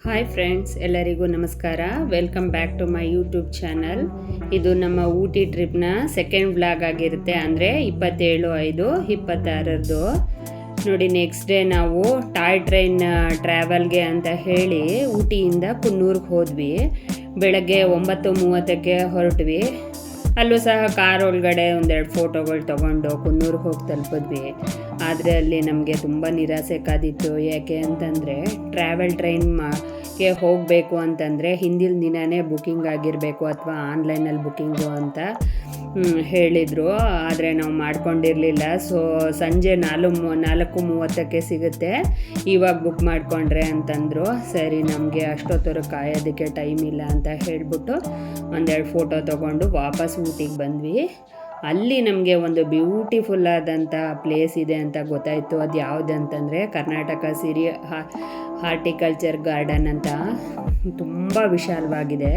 Hi friends, ಎಲ್ಲರಿಗೂ ನಮಸ್ಕಾರ. Welcome back to my YouTube channel. ಇದು ನಮ್ಮ ಊಟಿ ಟ್ರಿಪ್ನ ಸೆಕೆಂಡ್ ವ್ಲಾಗ್ ಆಗಿರುತ್ತೆ, ಅಂದರೆ 27/5/26 ನೋಡಿ. ನೆಕ್ಸ್ಟ್ ಡೇ ನಾವು ಟಾಯ್ ಟ್ರೈನ್ ಟ್ರಾವೆಲ್ಗೆ ಅಂತ ಹೇಳಿ ಊಟಿಯಿಂದ ಕುನ್ನೂರ್ಗೆ ಹೋದ್ವಿ. ಬೆಳಗ್ಗೆ 9:30ಕ್ಕೆ ಹೊರಟ್ವಿ. ಅಲ್ಲೂ ಸಹ ಕಾರ್ ಒಳಗಡೆ ಒಂದೆರಡು ಫೋಟೋಗಳು ತೊಗೊಂಡು ಕುನ್ನೂರ್ಗೆ ಹೋಗಿ ತಲುಪಿದ್ವಿ. ಆದರೆ ಅಲ್ಲಿ ನಮಗೆ ತುಂಬ ನಿರಾಸೆ ಕಾದಿತ್ತು. ಯಾಕೆ ಅಂತಂದರೆ ಟ್ರಾವೆಲ್ ಟ್ರೈನ್ಗೆ ಹೋಗಬೇಕು ಅಂತಂದರೆ ಹಿಂದಿನ ದಿನವೇ ಬುಕ್ಕಿಂಗ್ ಆಗಿರಬೇಕು ಅಥವಾ ಆನ್ಲೈನಲ್ಲಿ ಬುಕ್ಕಿಂಗು ಅಂತ ಹೇಳಿದರು. ಆದರೆ ನಾವು ಮಾಡ್ಕೊಂಡಿರಲಿಲ್ಲ. ಸೊ ಸಂಜೆ 4:30ಕ್ಕೆ ಸಿಗುತ್ತೆ, ಇವಾಗ ಬುಕ್ ಮಾಡಿಕೊಂಡ್ರೆ ಅಂತಂದರು. ಸರಿ, ನಮಗೆ ಅಷ್ಟೊತ್ತವರೆಗೆ ಕಾಯೋದಕ್ಕೆ ಟೈಮ್ ಇಲ್ಲ ಅಂತ ಹೇಳಿಬಿಟ್ಟು ಒಂದೆರಡು ಫೋಟೋ ತೊಗೊಂಡು ವಾಪಸ್ ಊಟಿಗೆ ಬಂದ್ವಿ. ಅಲ್ಲಿ ನಮಗೆ ಒಂದು ಬ್ಯೂಟಿಫುಲ್ ಆದಂಥ ಪ್ಲೇಸ್ ಇದೆ ಅಂತ ಗೊತ್ತಾಯಿತು. ಅದು ಯಾವುದಂತಂದರೆ ಕರ್ನಾಟಕ ಸಿರಿ ಹಾರ್ಟಿಕಲ್ಚರ್ ಗಾರ್ಡನ್ ಅಂತ. ತುಂಬ ವಿಶಾಲವಾಗಿದೆ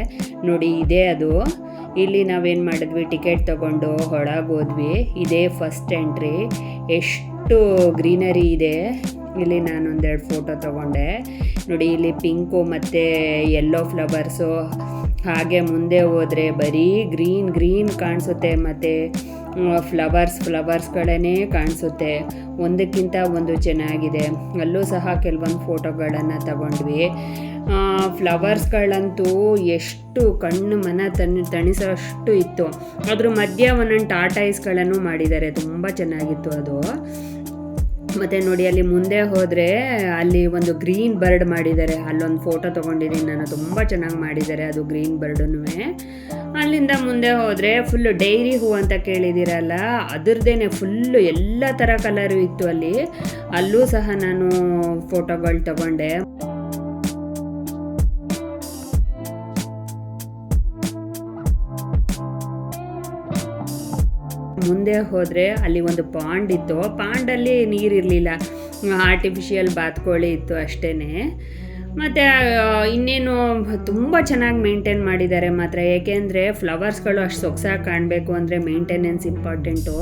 ನೋಡಿ, ಇದೇ ಅದು. ಇಲ್ಲಿ ನಾವೇನು ಮಾಡಿದ್ವಿ, ಟಿಕೆಟ್ ತೊಗೊಂಡು ಒಳಗೆ ಹೋದ್ವಿ. ಇದೇ ಫಸ್ಟ್ ಎಂಟ್ರಿ. ಎಷ್ಟು ಗ್ರೀನರಿ ಇದೆ ಇಲ್ಲಿ. ನಾನೊಂದೆರಡು ಫೋಟೋ ತೊಗೊಂಡೆ ನೋಡಿ. ಇಲ್ಲಿ ಪಿಂಕು ಮತ್ತು ಯೆಲ್ಲೋ ಫ್ಲವರ್ಸು. ಹಾಗೆ ಮುಂದೆ ಹೋದರೆ ಬರೀ ಗ್ರೀನ್ ಕಾಣಿಸುತ್ತೆ, ಮತ್ತು ಫ್ಲವರ್ಸ್ಗಳೇ ಕಾಣಿಸುತ್ತೆ. ಒಂದಕ್ಕಿಂತ ಒಂದು ಚೆನ್ನಾಗಿದೆ. ಅಲ್ಲೂ ಸಹ ಕೆಲವೊಂದು ಫೋಟೋಗಳನ್ನು ತಗೊಂಡ್ವಿ. ಫ್ಲವರ್ಸ್ಗಳಂತೂ ಎಷ್ಟು ಕಣ್ಣು ಮನ ತಣಿಸೋಷ್ಟು ಇತ್ತು. ಅದ್ರ ಮಧ್ಯೆ ಒಂದೊಂದು ಟಾಟಾಯಿಸ್ಗಳನ್ನು ಮಾಡಿದ್ದಾರೆ, ತುಂಬ ಚೆನ್ನಾಗಿತ್ತು ಅದು. ಮತ್ತು ನೋಡಿ, ಅಲ್ಲಿ ಮುಂದೆ ಹೋದರೆ ಅಲ್ಲಿ ಒಂದು ಗ್ರೀನ್ ಬರ್ಡ್ ಮಾಡಿದ್ದಾರೆ. ಅಲ್ಲೊಂದು ಫೋಟೋ ತೊಗೊಂಡಿದ್ದೀನಿ ನಾನು, ತುಂಬ ಚೆನ್ನಾಗಿ ಮಾಡಿದ್ದಾರೆ ಅದು ಗ್ರೀನ್ ಬರ್ಡೂ. ಅಲ್ಲಿಂದ ಮುಂದೆ ಹೋದರೆ ಫುಲ್ಲು ಡೈರಿ ಹೂ ಅಂತ ಕೇಳಿದ್ದೀರಲ್ಲ, ಅದರದ್ದೇ ಫುಲ್ಲು ಎಲ್ಲ ಥರ ಕಲರು ಇತ್ತು ಅಲ್ಲಿ. ಅಲ್ಲೂ ಸಹ ನಾನು ಫೋಟೋಗಳು ತಗೊಂಡೆ. ಮುಂದೆ ಹೋದರೆ ಅಲ್ಲಿ ಒಂದು ಪಾಂಡ್ ಇತ್ತು. ಪಾಂಡಲ್ಲಿ ನೀರಿರಲಿಲ್ಲ, ಆರ್ಟಿಫಿಷಿಯಲ್ ಬಾತುಕೋಳಿ ಇತ್ತು ಅಷ್ಟೇ. ಮತ್ತು ಇನ್ನೇನು ತುಂಬ ಚೆನ್ನಾಗಿ ಮೇಂಟೈನ್ ಮಾಡಿದ್ದಾರೆ ಮಾತ್ರ. ಏಕೆಂದರೆ ಫ್ಲವರ್ಸ್ಗಳು ಅಷ್ಟು ಸೊಗಸಾಗಿ ಕಾಣಬೇಕು ಅಂದರೆ ಮೇಂಟೆನೆನ್ಸ್ ಇಂಪಾರ್ಟೆಂಟು.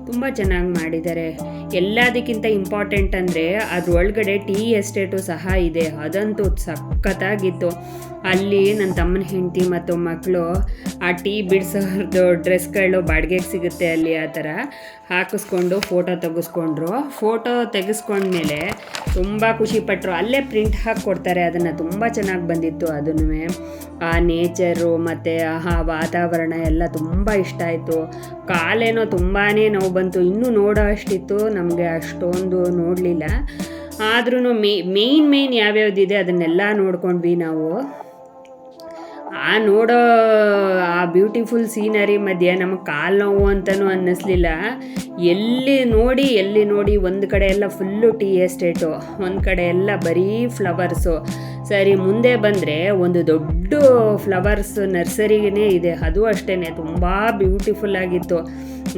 ತುಂಬ ಚೆನ್ನಾಗಿ ಮಾಡಿದ್ದಾರೆ. ಎಲ್ಲದಕ್ಕಿಂತ ಇಂಪಾರ್ಟೆಂಟ್ ಅಂದರೆ ಅದ್ರೊಳಗಡೆ ಟೀ ಎಸ್ಟೇಟು ಸಹ ಇದೆ. ಅದಂತೂ ಸಖತ್ತಾಗಿತ್ತು. ಅಲ್ಲಿ ನನ್ನ ತಮ್ಮನ ಹೆಂಡತಿ ಮತ್ತು ಮಕ್ಕಳು ಆ ಟೀ ಬಿಡಿಸೋದು ಡ್ರೆಸ್ಗಳು ಬಾಡಿಗೆಗೆ ಸಿಗುತ್ತೆ ಅಲ್ಲಿ, ಆ ಥರ ಹಾಕಿಸ್ಕೊಂಡು ಫೋಟೋ ತೆಗೆಸ್ಕೊಂಡ್ರು. ಫೋಟೋ ತೆಗೆಸ್ಕೊಂಡ್ಮೇಲೆ ತುಂಬ ಖುಷಿಪಟ್ಟರು. ಅಲ್ಲೇ ಪ್ರಿಂಟ್ ಹಾಕಿ ಕೊಡ್ತಾರೆ ಅದನ್ನು. ತುಂಬ ಚೆನ್ನಾಗಿ ಬಂದಿತ್ತು ಅದನ್ನು. ಆ ನೇಚರು ಮತ್ತು ಆ ವಾತಾವರಣ ಎಲ್ಲ ತುಂಬ ಇಷ್ಟ ಆಯಿತು. ಕಾಲೇನೋ ತುಂಬಾ ನೋವು ಬಂತು. ಇನ್ನೂ ನೋಡೋ ಅಷ್ಟಿತ್ತು, ನಮಗೆ ಅಷ್ಟೊಂದು ನೋಡಲಿಲ್ಲ. ಆದ್ರೂ ಮೇಯ್ನ್ ಯಾವ್ಯಾವುದಿದೆ ಅದನ್ನೆಲ್ಲ ನೋಡ್ಕೊಂಡ್ವಿ ನಾವು. ನೋಡೋ ಆ ಬ್ಯೂಟಿಫುಲ್ ಸೀನರಿ ಮಧ್ಯೆ ನಮಗೆ ಕಾಲು ನೋವು ಅಂತಲೂ ಅನ್ನಿಸ್ಲಿಲ್ಲ. ಎಲ್ಲಿ ನೋಡಿ ಒಂದು ಕಡೆ ಎಲ್ಲ ಫುಲ್ಲು ಟೀ ಎಸ್ಟೇಟು, ಒಂದು ಕಡೆ ಎಲ್ಲ ಬರೀ ಫ್ಲವರ್ಸು. ಸರಿ, ಮುಂದೆ ಬಂದರೆ ಒಂದು ದೊಡ್ಡ ಫ್ಲವರ್ಸ್ ನರ್ಸರಿನೇ ಇದೆ. ಅದು ಅಷ್ಟೇ ತುಂಬ ಬ್ಯೂಟಿಫುಲ್ ಆಗಿತ್ತು.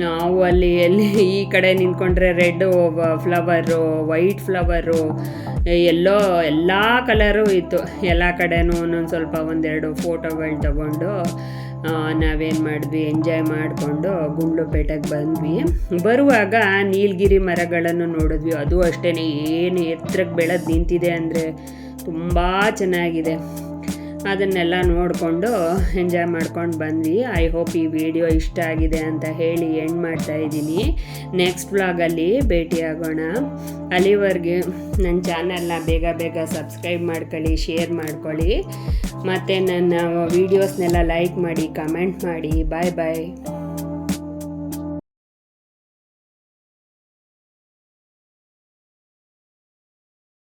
ನಾವು ಎಲ್ಲಿ ಈ ಕಡೆ ನಿಂತ್ಕೊಂಡ್ರೆ ರೆಡ್ ಫ್ಲವರು, ವೈಟ್ ಫ್ಲವರು, ಎಲ್ಲ ಕಲರು ಇತ್ತು. ಎಲ್ಲ ಕಡೆನೂ ಒಂದೊಂದು ಸ್ವಲ್ಪ ಒಂದೆರಡು ಫೋಟೋಗಳು ತಗೊಂಡು ನಾವೇನು ಮಾಡಿದ್ವಿ, ಎಂಜಾಯ್ ಮಾಡಿಕೊಂಡು ಗುಂಡ್ಲುಪೇಟೆಗೆ ಬಂದ್ವಿ. ಬರುವಾಗ ನೀಲಗಿರಿ ಮರಗಳನ್ನು ನೋಡಿದ್ವಿ. ಅದು ಅಷ್ಟೇ ಏನು ಎತ್ತರಕ್ಕೆ ಬೆಳೆದು ನಿಂತಿದೆ ಅಂದರೆ ತುಂಬ ಚೆನ್ನಾಗಿದೆ. ಅದನ್ನೆಲ್ಲ ನೋಡಿಕೊಂಡು ಎಂಜಾಯ್ ಮಾಡ್ಕೊಂಡು ಬಂದ್ವಿ. ಐ ಹೋಪ್ ಈ ವಿಡಿಯೋ ಇಷ್ಟ ಆಗಿದೆ ಅಂತ ಹೇಳಿ ಎಂಡ್ ಮಾಡ್ತಾಯಿದ್ದೀನಿ. ನೆಕ್ಸ್ಟ್ ವ್ಲಾಗಲ್ಲಿ ಭೇಟಿಯಾಗೋಣ. ಅಲ್ಲಿವರೆಗೆ ನನ್ನ ಚಾನಲ್ನ ಬೇಗ ಸಬ್ಸ್ಕ್ರೈಬ್ ಮಾಡ್ಕೊಳ್ಳಿ, ಶೇರ್ ಮಾಡ್ಕೊಳ್ಳಿ, ಮತ್ತು ನನ್ನ ವೀಡಿಯೋಸ್ನೆಲ್ಲ ಲೈಕ್ ಮಾಡಿ, ಕಮೆಂಟ್ ಮಾಡಿ. ಬಾಯ್.